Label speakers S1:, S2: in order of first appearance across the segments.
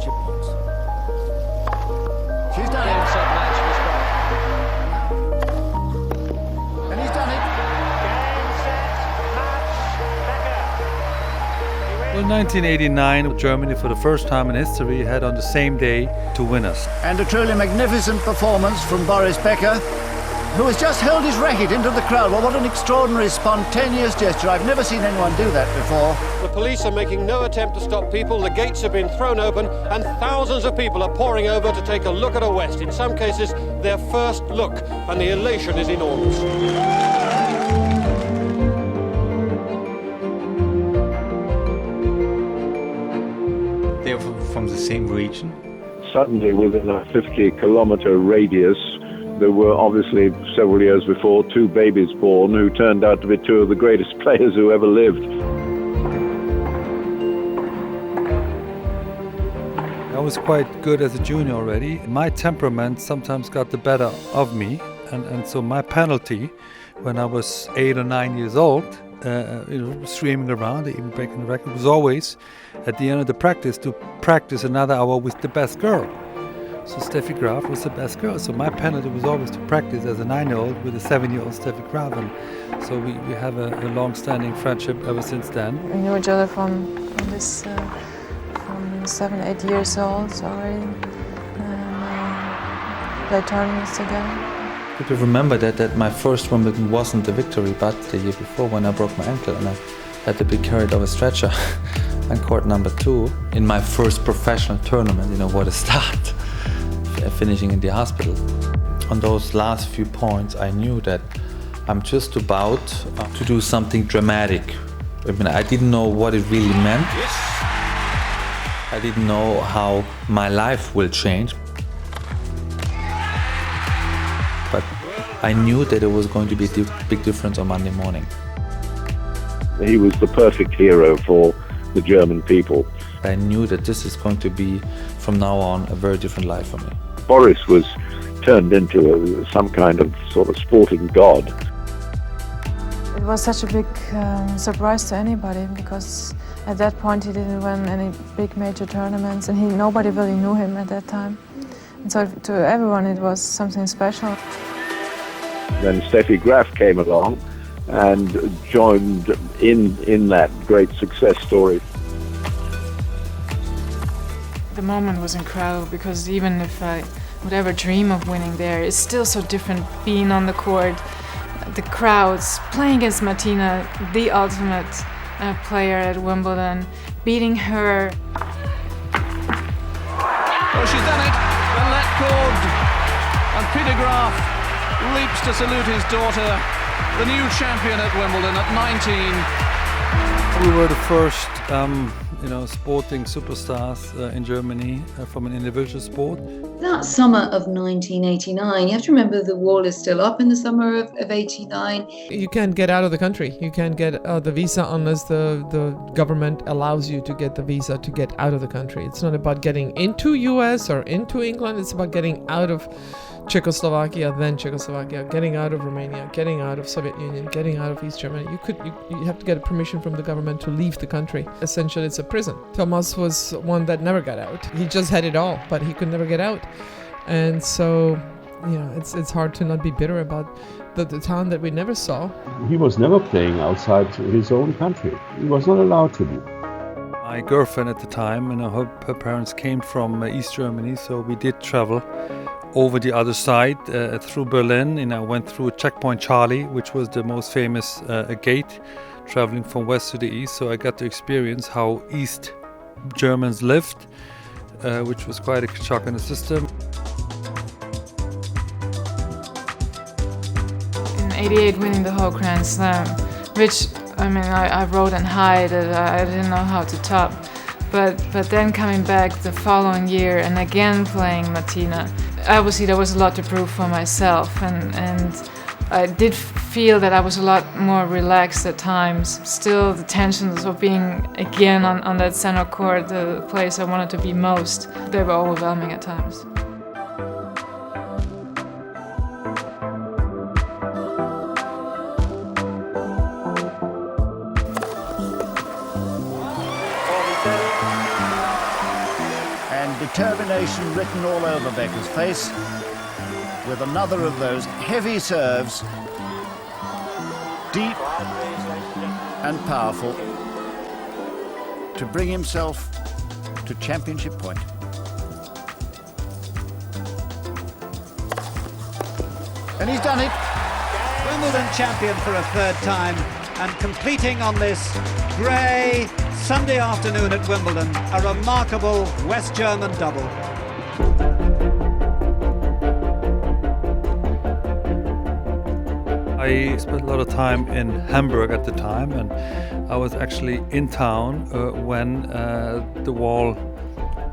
S1: friendship bonds. She's done it. And he's done it.
S2: Well, in 1989, Germany, for the first time in history, had on the same day two winners.
S1: And a truly magnificent performance from Boris Becker, who has just hurled his racket into the crowd. Well, what an extraordinary, spontaneous gesture. I've never seen anyone do that before.
S3: The police are making no attempt to stop people. The gates have been thrown open and thousands of people are pouring over to take a look at a West. In some cases, their first look, and the elation is enormous.
S4: They're from the same region.
S5: Suddenly, within a 50-kilometer radius, there were obviously several years before two babies born who turned out to be two of the greatest players who ever lived.
S2: I was quite good as a junior already. My temperament sometimes got the better of me, and so my penalty when I was 8 or 9 years old, streaming around, even breaking the record, was always at the end of the practice to practice another hour with the best girl. So Steffi Graf was the best girl. So my penalty was always to practice as a 9-year-old with a 7-year-old Steffi Graf. And so we have a long-standing friendship ever since then.
S6: We knew each other from 7, 8 years old already. Played tournaments together.
S4: People remember that my first Wimbledon wasn't the victory, but the year before when I broke my ankle and I had to be carried off a stretcher on court number 2 in my first professional tournament. What a start, finishing in the hospital. On those last few points, I knew that I'm just about to do something dramatic. I didn't know what it really meant. I didn't know how my life will change. But I knew that it was going to be a big difference on Monday morning.
S5: He was the perfect hero for the German people.
S4: I knew that this is going to be, from now on, a very different life for me.
S5: Boris was turned into some kind of sort of sporting god.
S6: It was such a big surprise to anybody because at that point he didn't win any big major tournaments and nobody really knew him at that time. And so to everyone it was something special.
S5: Then Steffi Graf came along and joined in that great success story.
S7: The moment was incredible because even if I would ever dream of winning there, it's still so different being on the court, the crowds, playing against Martina, the ultimate player at Wimbledon, beating her.
S8: Well, she's done it. The let cord. And Peter Graf leaps to salute his daughter, the new champion at Wimbledon at 19.
S2: We were the first sporting superstars in Germany from an individual sport.
S9: That summer of 1989, you have to remember the wall is still up in the summer of 89.
S10: You can't get out of the country. You can't get the visa unless the government allows you to get the visa to get out of the country. It's not about getting into US or into England. It's about getting out of Czechoslovakia, getting out of Romania, getting out of Soviet Union, getting out of East Germany. You have to get permission from the government to leave the country. Essentially, it's a prison. Thomas was one that never got out. He just had it all, but he could never get out. And so, it's hard to not be bitter about the talent that we never saw.
S11: He was never playing outside his own country. He was not allowed to be.
S2: My girlfriend at the time, her parents came from East Germany, so we did travel over the other side through Berlin. I went through Checkpoint Charlie, which was the most famous gate, traveling from west to the east. So I got to experience how East Germans lived, which was quite a shock in the system.
S7: In '88 winning the whole Grand Slam, which I wrote and high that I didn't know how to top. But then coming back the following year and again playing Martina, obviously there was a lot to prove for myself, and I did feel that I was a lot more relaxed at times. Still, the tensions of being again on that center court, the place I wanted to be most, they were overwhelming at times.
S1: determination written all over Becker's face, with another of those heavy serves, deep and powerful, to bring himself to championship point. And he's done it.
S12: Wimbledon champion for a third time, and completing on this grey Sunday afternoon at Wimbledon, a remarkable West German double.
S2: I spent a lot of time in Hamburg at the time, and I was actually in town when the wall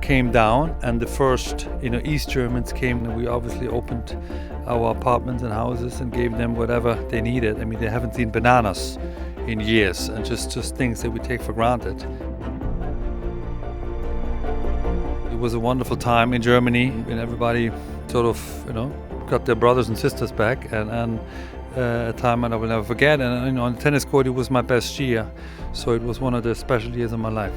S2: came down and the first East Germans came, and we obviously opened our apartments and houses and gave them whatever they needed. I mean, they haven't seen bananas in years, and just things that we take for granted. It was a wonderful time in Germany, and everybody sort of got their brothers and sisters back, and a time I will never forget. And on the tennis court, it was my best year, so it was one of the special years of my life.